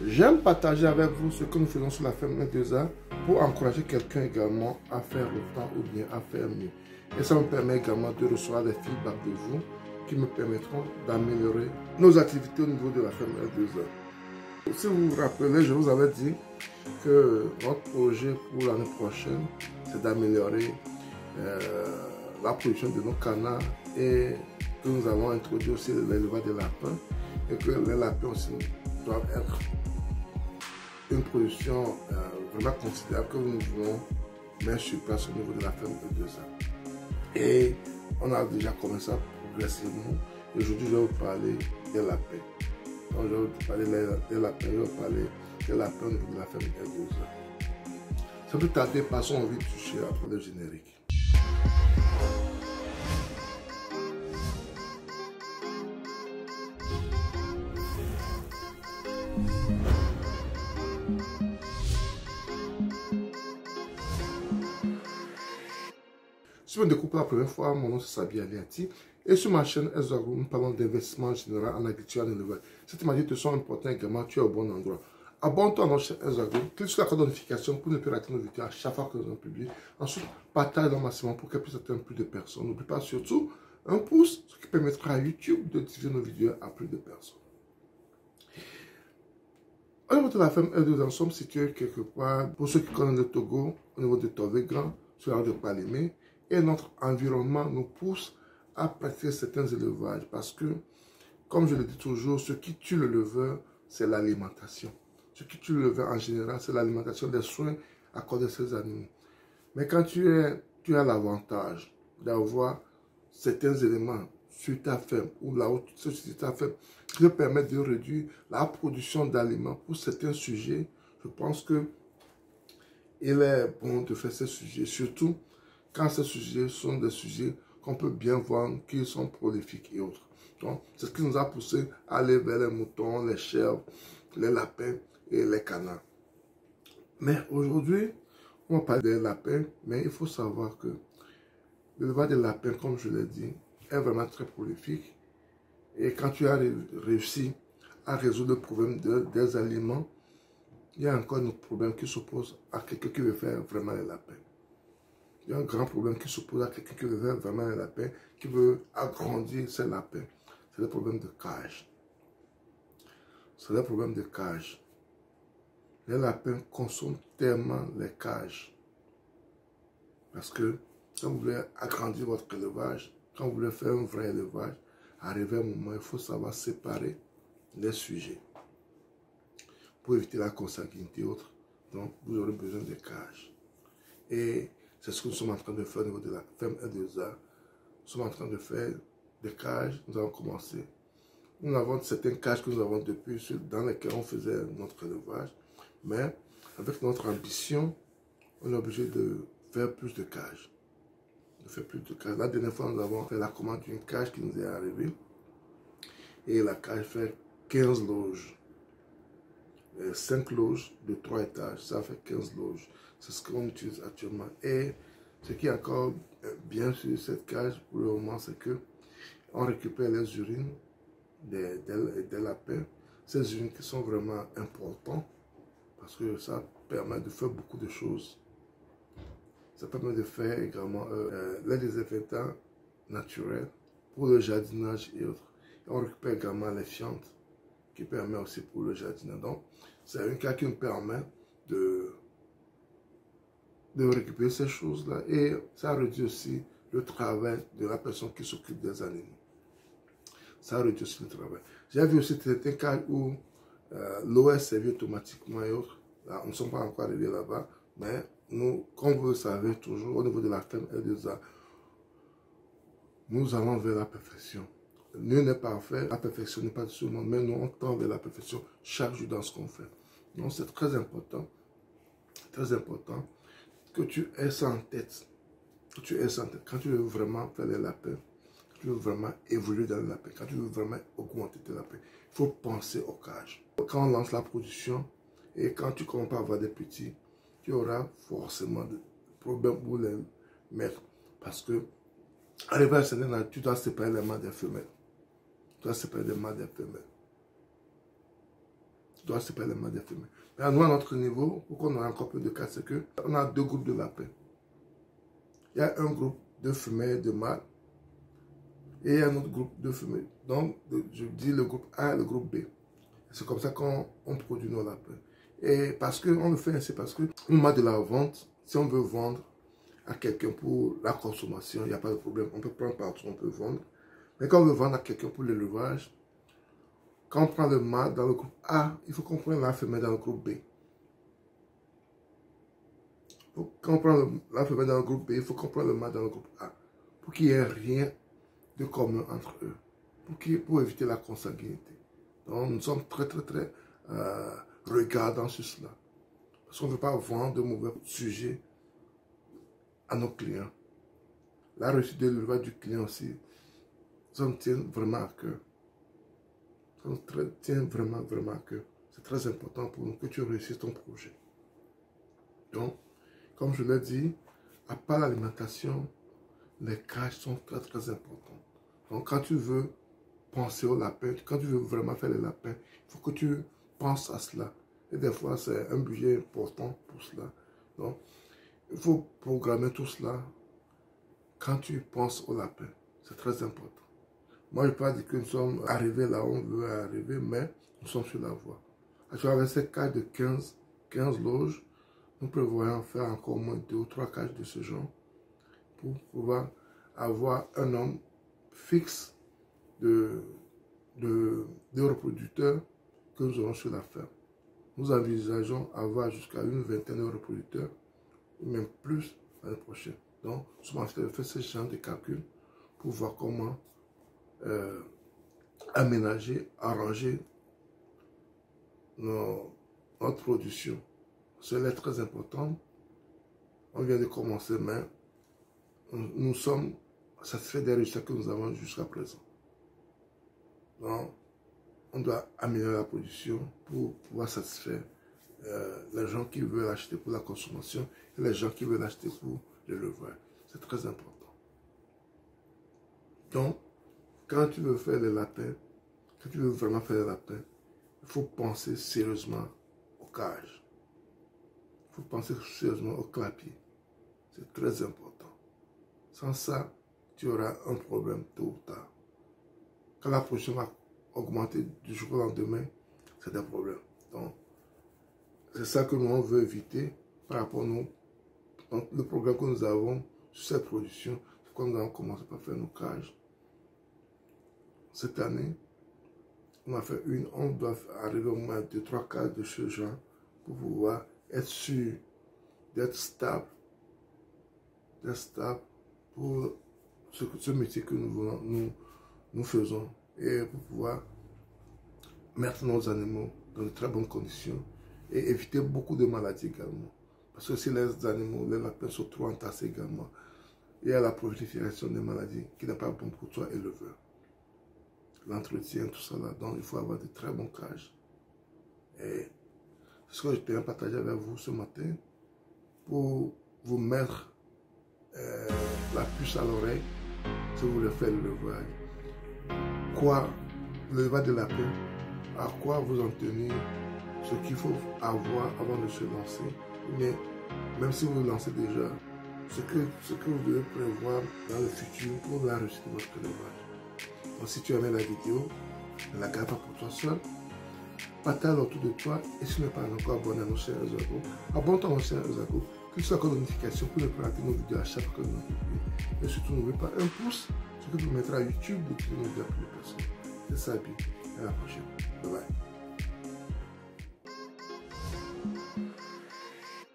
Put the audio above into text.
J'aime partager avec vous ce que nous faisons sur la ferme Medusa pour encourager quelqu'un également à faire autant ou bien à faire mieux. Et ça me permet également de recevoir des feedbacks de vous qui me permettront d'améliorer nos activités au niveau de la ferme Medusa. Si vous vous rappelez, je vous avais dit que notre projet pour l'année prochaine, c'est d'améliorer la production de nos canards et que nous allons introduire aussi l'élevage des lapins et que les lapins aussi doivent être une production vraiment considérable que nous voulons mettre sur place au niveau de la ferme Medusa. Et on a déjà commencé progressivement. Aujourd'hui, je vais vous parler des lapins. Donc, je vais vous parler des lapins, je vais vous parler des lapins au niveau de la ferme Medusa. Sans plus tarder, passons au vif du sujet après le générique. Si vous me découvrez pour la première fois, mon nom c'est Sabi Aliati et sur ma chaîne Ezoagro, nous parlons d'investissement général en agriculture et en élevage. Si tes manières te sont importantes également, tu es au bon endroit. Abonne-toi à notre chaîne Ezoagro, clique sur la cloche de notification pour ne plus rater nos vidéos à chaque fois que nous en publions. Ensuite, partage-le maximum pour qu'elle puisse atteindre plus de personnes. N'oublie pas surtout un pouce, ce qui permettra à YouTube de diffuser nos vidéos à plus de personnes. Au niveau de la ferme Medusa, nous sommes situés quelque part, pour ceux qui connaissent le Togo, au niveau de Tovégan, sur la de Palimé. Et notre environnement nous pousse à pratiquer certains élevages parce que, comme je le dis toujours, ce qui tue le leveur, c'est l'alimentation. Ce qui tue le leveur en général, c'est l'alimentation, des soins accordés à ces animaux. Mais quand tu as l'avantage d'avoir certains éléments sur ta ferme ou là-haut sur ta ferme qui te permettent de réduire la production d'aliments pour certains sujets, je pense que il est bon de faire ces sujets, surtout quand ces sujets sont des sujets qu'on peut bien voir, qui sont prolifiques et autres. Donc, c'est ce qui nous a poussé à aller vers les moutons, les chèvres, les lapins et les canards. Mais aujourd'hui, on va parler des lapins, mais il faut savoir que l'élevage des lapins, comme je l'ai dit, est vraiment très prolifique. Et quand tu as réussi à résoudre le problème des aliments, il y a encore un autre problème qui s'oppose à quelqu'un qui veut faire vraiment les lapins. Il y a un grand problème qui s'oppose à quelqu'un qui veut vraiment un lapin, qui veut agrandir ses lapins. C'est le problème de cage. C'est le problème de cage. Les lapins consomment tellement les cages. Parce que quand vous voulez agrandir votre élevage, quand vous voulez faire un vrai élevage, arrivé à un moment, il faut savoir séparer les sujets. Pour éviter la consanguinité et autres. Donc, vous aurez besoin de cages. Et c'est ce que nous sommes en train de faire au niveau de la ferme Medusa. Nous sommes en train de faire des cages. Nous avons commencé. Nous avons certaines cages que nous avons depuis, dans lesquelles on faisait notre élevage. Mais avec notre ambition, on est obligé de faire plus de cages. La dernière fois, nous avons fait la commande d'une cage qui nous est arrivée. Et la cage fait 15 loges. 5 loges de 3 étages, ça fait 15 loges. C'est ce qu'on utilise actuellement. Et ce qui est encore bien sur cette cage pour le moment, c'est que on récupère les urines des lapins. Ces urines qui sont vraiment importantes parce que ça permet de faire beaucoup de choses. Ça permet de faire également les désinfectants naturels pour le jardinage et autres. Et on récupère également les fientes qui permet aussi pour le jardinage. Donc, c'est un cas qui nous permet de récupérer ces choses-là et ça réduit aussi le travail de la personne qui s'occupe des animaux. Ça réduit aussi le travail. J'ai vu aussi certains cas où l'eau est servie automatiquement et autres. Là, nous ne sommes pas encore arrivés là-bas, mais nous, comme vous le savez toujours, au niveau de la ferme Medusa, nous allons vers la perfection. Nul n'est parfait, la perfection n'est pas de ce monde, mais nous on tend vers la perfection chaque jour dans ce qu'on fait. Donc c'est très important que tu aies ça en tête. Que tu aies ça en tête. Quand tu veux vraiment faire les lapins, quand tu veux vraiment évoluer dans les lapins, quand tu veux vraiment augmenter tes lapins, il faut penser au cage. Quand on lance la production et quand tu commences à avoir des petits, tu auras forcément des problèmes pour les mettre. Parce que, arrivé à un certain âge, tu dois séparer les mâles des femelles. Tu dois séparer les mâles des femelles. tu dois séparer les mâles des femelles. Mais à nous, à notre niveau, pour qu'on ait encore plus de cas, c'est qu'on a deux groupes de lapins. Il y a un groupe de femelles, de mâles, et un autre groupe de femelles. Donc, je dis le groupe A et le groupe B. C'est comme ça qu'on produit nos lapins. Et parce qu'on le fait ainsi, parce que au moment de la vente, si on veut vendre à quelqu'un pour la consommation, il n'y a pas de problème. On peut prendre partout, on peut vendre. Mais quand on veut vendre à quelqu'un pour l'élevage, quand on prend le mâle dans le groupe A, il faut qu'on prenne la femelle dans le groupe B. Quand on prend la femelle dans le groupe B, il faut qu'on prenne le mâle dans le groupe A. Pour qu'il n'y ait rien de commun entre eux. Pour éviter la consanguinité. Donc nous sommes très regardants sur cela. Parce qu'on ne veut pas vendre de mauvais sujets à nos clients. La réussite de l'élevage du client aussi, ça me tient vraiment à cœur. Ça me tient vraiment à cœur. C'est très important pour nous que tu réussisses ton projet. Donc, comme je l'ai dit, à part l'alimentation, les cages sont très importants. Donc, quand tu veux penser au lapin, quand tu veux vraiment faire les lapins, il faut que tu penses à cela. Et des fois, c'est un budget important pour cela. Donc, il faut programmer tout cela quand tu penses au lapin. C'est très important. Moi, je ne peux pas dire que nous sommes arrivés là où on veut arriver, mais nous sommes sur la voie. Avec ces cages de 15 loges, nous prévoyons faire encore au moins 2 ou 3 cages de ce genre pour pouvoir avoir un nombre fixe de reproducteurs que nous aurons sur la ferme. Nous envisageons avoir jusqu'à une vingtaine de reproducteurs, ou même plus l'année prochaine. Donc, nous sommes en train de faire ce genre de calcul pour voir comment aménager, arranger notre production. Cela est très important. On vient de commencer, mais nous sommes satisfaits des résultats que nous avons jusqu'à présent. Donc, on doit améliorer la production pour pouvoir satisfaire les gens qui veulent acheter pour la consommation et les gens qui veulent acheter pour l'élevage. C'est très important. Donc, quand tu veux faire les lapins, quand tu veux vraiment faire les lapins, il faut penser sérieusement aux cages. Il faut penser sérieusement au clapier. C'est très important. Sans ça, tu auras un problème tôt ou tard. Quand la production va augmenter du jour au lendemain, c'est un problème. Donc, c'est ça que nous on veut éviter par rapport à nous. Donc, le programme que nous avons sur cette production, c'est quand nous allons commencer par faire nos cages. Cette année, on a fait on doit arriver au moins 2-3 cases de ce genre pour pouvoir être sûr d'être stable pour ce métier que nous faisons et pour pouvoir mettre nos animaux dans de très bonnes conditions et éviter beaucoup de maladies également. Parce que si les animaux, les lapins sont trop entassés également, il y a la prolifération des maladies qui n'est pas bon pour toi, éleveur. L'entretien, tout ça là. Donc, il faut avoir de très bons cages. Et c'est ce que je tenais à partager avec vous ce matin pour vous mettre la puce à l'oreille si vous voulez faire l'élevage. L'élevage de lapin, à quoi vous en tenir, ce qu'il faut avoir avant de se lancer. Mais même si vous vous lancez déjà, ce que vous devez prévoir dans le futur pour la réussite de votre élevage. Donc, si tu aimais la vidéo, ne la garde pas pour toi seul. Partage autour de toi et si tu n'es pas encore abonné à nos chaînes Ezago, abonne-toi à nos chaînes Ezago, clique sur la cloche de notification pour ne pas rater nos vidéos à chaque fois que nous publions. Et surtout, n'oublie pas un pouce, ce que tu mettras à YouTube de nos vidéos à plus de personnes. C'est Sabi, à la prochaine.